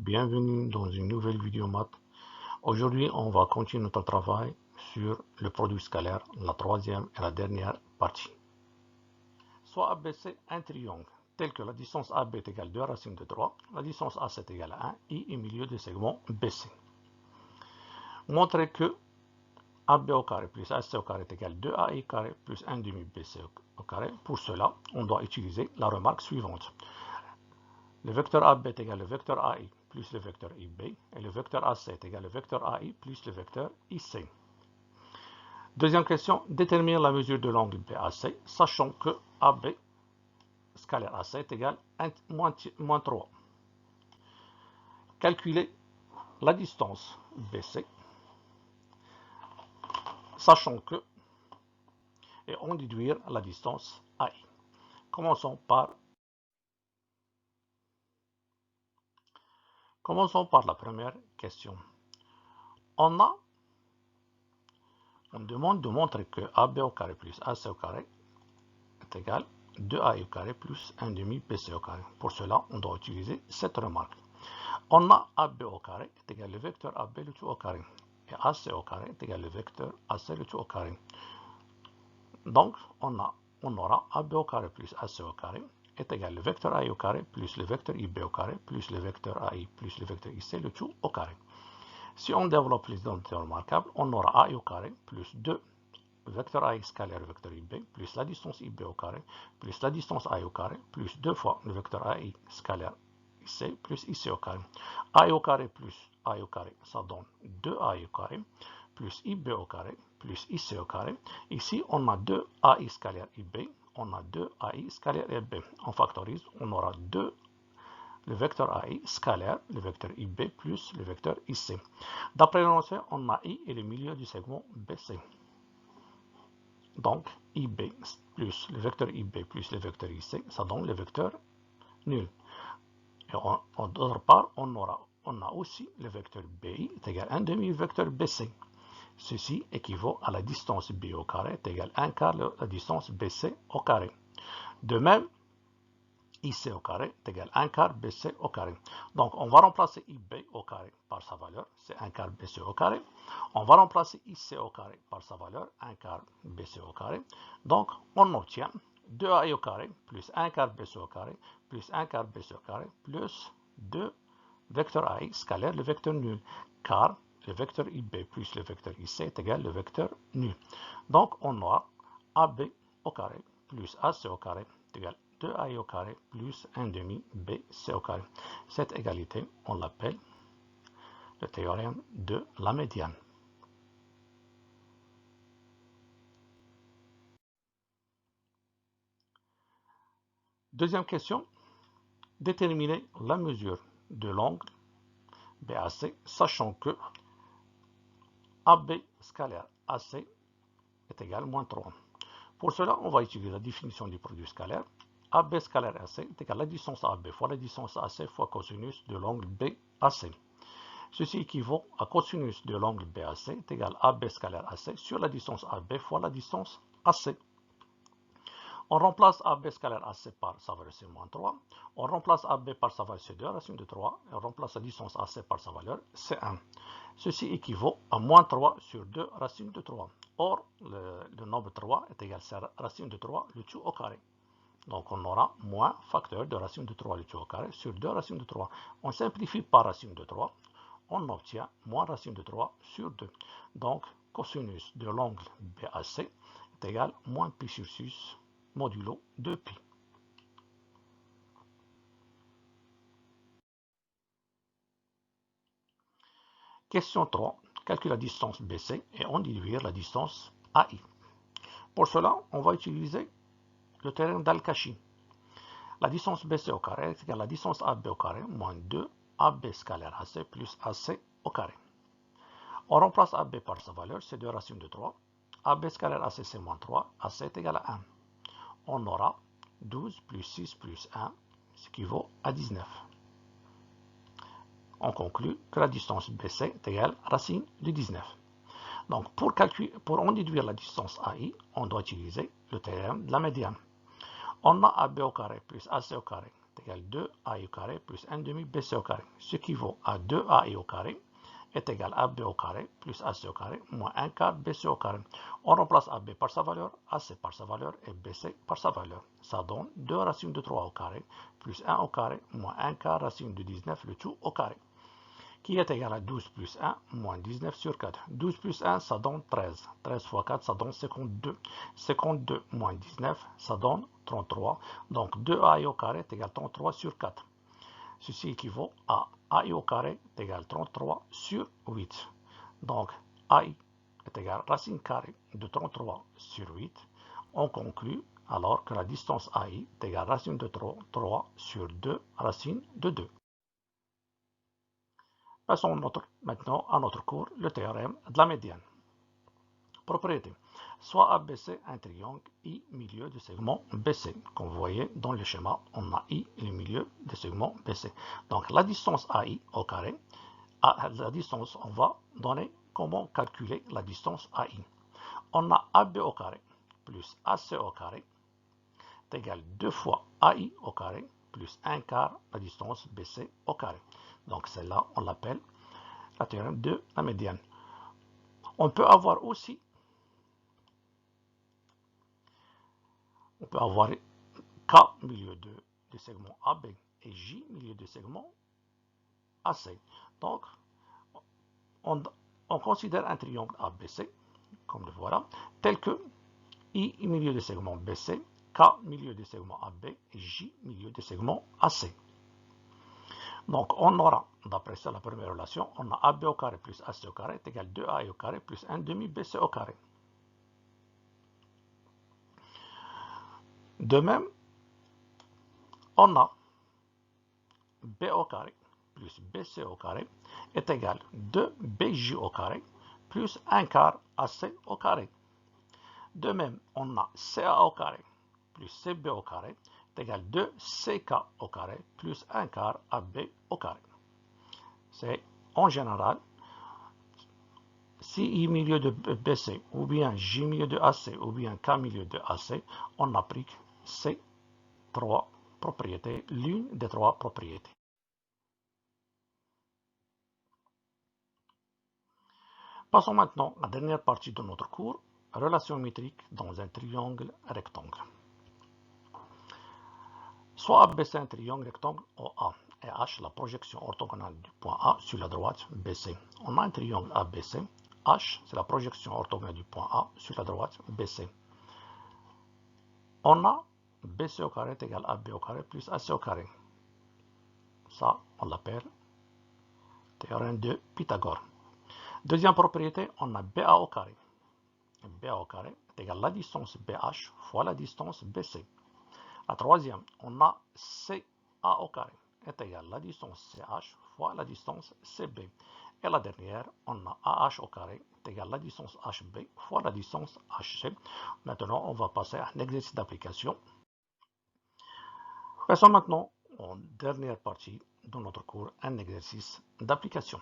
bienvenue dans une nouvelle vidéo maths. Aujourd'hui, on va continuer notre travail sur le produit scalaire, la troisième et la dernière partie. Soit ABC un triangle, tel que la distance AB est égale à 2 racines de 3, la distance AC est égale à 1, I est milieu du segment BC. Montrer que AB au carré plus AC au carré est égal à 2AI carré plus 1 demi BC au carré. Pour cela, on doit utiliser la remarque suivante. Le vecteur AB est égal au vecteur AI plus le vecteur IB, et le vecteur AC est égal au vecteur AI plus le vecteur IC. Deuxième question, déterminer la mesure de l'angle BAC, sachant que AB scalaire AC est égal à moins 3. Calculer la distance BC, sachant que, et en déduire la distance AI. Commençons par la première question. On demande de montrer que AB au carré plus AC au carré est égal à 2A au carré plus 1 demi BC au carré. Pour cela, on doit utiliser cette remarque. On a AB au carré est égal au vecteur AB le tout au carré. Et AC au carré est égal au vecteur AC le tout au carré. Donc, on aura AB au carré plus AC au carré est égal au vecteur AI au carré plus le vecteur IB au carré plus le vecteur AI plus le vecteur IC le tout au carré. Si on développe les identités remarquables, on aura AI au carré plus 2 vecteur AI scalaire le vecteur IB plus la distance IB au carré plus la distance AI au carré plus 2 fois le vecteur AI scalaire IC plus IC au carré. AI au carré plus AI au carré, ça donne 2AI au carré plus IB au carré plus IC au carré. Ici, on a 2 AI scalaire IB, on a 2 AI scalaire IB. On factorise, on aura 2 le vecteur AI scalaire, le vecteur IB plus le vecteur IC. D'après l'énoncé, on a I et le milieu du segment BC. Donc, IB plus le vecteur IB plus le vecteur IC, ça donne le vecteur nul. Et d'autre part, on a aussi le vecteur BI est égal à 1 demi vecteur BC. Ceci équivaut à la distance B au carré est égal à 1 quart la distance BC au carré. De même, IC au carré est égal à 1 quart BC au carré. Donc, on va remplacer IB au carré par sa valeur, c'est 1 quart BC au carré. On va remplacer IC au carré par sa valeur, 1 quart BC au carré. Donc, on obtient 2AI au carré plus 1 quart BC au carré plus 1 quart BC au carré plus 2 vecteur AI scalaire le vecteur nul, car le vecteur IB plus le vecteur IC est égal au vecteur nul. Donc, on aura AB au carré plus AC au carré est égal 2AI au carré plus 1 demi BC au carré. Cette égalité, on l'appelle le théorème de la médiane. Deuxième question, déterminer la mesure de l'angle BAC, sachant que AB scalaire AC est égal à moins 3. Pour cela, on va utiliser la définition du produit scalaire. AB scalaire AC est égal à la distance AB fois la distance AC fois cosinus de l'angle BAC. Ceci équivaut à cosinus de l'angle BAC est égal à AB scalaire AC sur la distance AB fois la distance AC. On remplace AB scalaire AC par sa valeur c'est moins 3. On remplace AB par sa valeur c'est 2 racine de 3. Et on remplace la distance AC par sa valeur c'est 1. Ceci équivaut à moins 3 sur 2 racine de 3. Or, le nombre 3 est égal à racine de 3 le tout au carré. Donc, on aura moins facteur de racine de 3 le tout au carré sur 2 racines de 3. On simplifie par racine de 3. On obtient moins racine de 3 sur 2. Donc, cosinus de l'angle BAC est égal à moins pi sur 6 modulo 2pi. Question 3. Calcule la distance BC et en déduire la distance AI. Pour cela, on va utiliser le théorème d'Al-Kashi. La distance BC au carré est égale à la distance AB au carré moins 2 AB scalaire AC plus AC au carré. On remplace AB par sa valeur, c'est 2 racines de 3. AB scalaire AC c'est moins 3, AC est égal à 1. On aura 12 plus 6 plus 1, ce qui vaut à 19. On conclut que la distance BC est égale à racine de 19. Donc, pour en déduire la distance AI, on doit utiliser le théorème de la médiane. On a AB au carré plus AC au carré est égale 2AI au carré plus 1 demi BC au carré, ce qui vaut à 2AI au carré est égal à AB au carré plus AC au carré moins 1 quart BC au carré. On remplace AB par sa valeur, AC par sa valeur et BC par sa valeur. Ça donne 2 racines de 3 au carré plus 1 au carré moins 1 quart racine de 19, le tout au carré, qui est égal à 12 plus 1 moins 19 sur 4. 12 plus 1, ça donne 13. 13 fois 4, ça donne 52. 52 moins 19, ça donne 33. Donc 2AI au carré est égal à 33 sur 4. Ceci équivaut à AI au carré est égal à 33 sur 8. Donc AI est égal à racine carrée de 33 sur 8. On conclut alors que la distance AI est égale à racine de 3 sur 2 racine de 2. Passons maintenant à notre cours, le théorème de la médiane. Propriété. Soit ABC un triangle, I milieu de segment BC. Comme vous voyez dans le schéma, on a I le milieu de segment BC. Donc la distance AI au carré, la distance, on va donner comment calculer la distance AI. On a AB au carré plus AC au carré est égal 2 fois AI au carré plus 1 quart la distance BC au carré. Donc celle-là, on l'appelle la théorème de la médiane. On peut avoir aussi, K milieu de segment AB et J milieu de segment AC. Donc, on considère un triangle ABC, comme le voilà, tel que I milieu de segment BC, K milieu de segment AB et J milieu de segment AC. Donc, on aura, d'après ça, la première relation, on a AB au carré plus AC au carré est égal à 2A au carré plus 1 demi BC au carré. De même, on a B au carré plus BC au carré est égal à 2BJ au carré plus 1 quart AC au carré. De même, on a CA au carré plus CB au carré est égal à 2CK au carré plus 1 quart AB au carré. C'est en général, si I milieu de BC ou bien J milieu de AC ou bien K milieu de AC, on applique ces trois propriétés, l'une des trois propriétés. Passons maintenant à la dernière partie de notre cours, relation métrique dans un triangle rectangle. Soit ABC un triangle rectangle OA et H la projection orthogonale du point A sur la droite BC. On a un triangle ABC, H c'est la projection orthogonale du point A sur la droite BC. On a BC au carré est égal à AB au carré plus AC au carré. Ça, on l'appelle théorème de Pythagore. Deuxième propriété, on a BA au carré. BA au carré est égal à la distance BH fois la distance BC. La troisième, on a CA au carré est égal à la distance CH fois la distance CB. Et la dernière, on a AH au carré est égal à la distance HB fois la distance HC. Maintenant, on va passer à un exercice d'application. Passons maintenant en dernière partie de notre cours, un exercice d'application.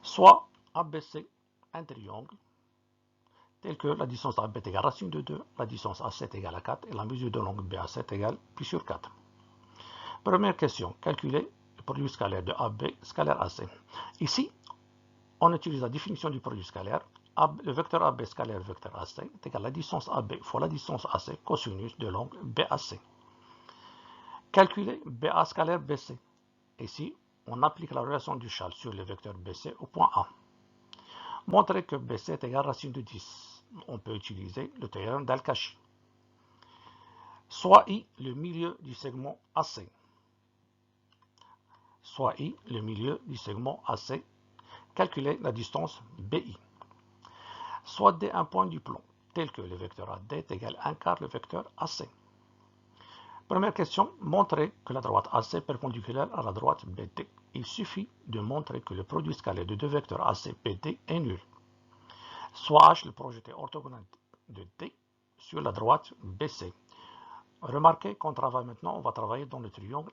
Soit ABC, un triangle, tel que la distance AB est égale à racine de 2, la distance AC est égale à 4 et la mesure de l'angle BAC est égale pi sur 4. Première question, calculer le produit scalaire de AB scalaire AC. Ici, on utilise la définition du produit scalaire. Le vecteur AB scalaire vecteur AC est égal à la distance AB fois la distance AC cosinus de l'angle BAC. Calculer BA scalaire BC. Ici, on applique la relation du Duchalp sur le vecteur BC au point A. Montrer que BC est égal à racine de 10. On peut utiliser le théorème d'Al-Kashi. Soit I le milieu du segment AC. Soit I le milieu du segment AC. Calculer la distance BI. Soit D un point du plan, tel que le vecteur AD est égal à 1 quart le vecteur AC. Première question, montrer que la droite AC est perpendiculaire à la droite BD. Il suffit de montrer que le produit scalaire de deux vecteurs AC BD est nul. Soit H le projeté orthogonal de D sur la droite BC. Remarquez qu'on travaille maintenant, on va travailler dans le triangle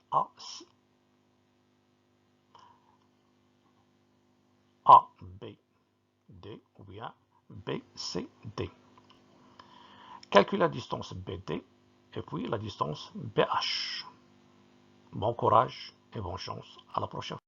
ABD ou bien BCD. Calcule la distance BD et puis la distance BH. Bon courage et bonne chance. À la prochaine.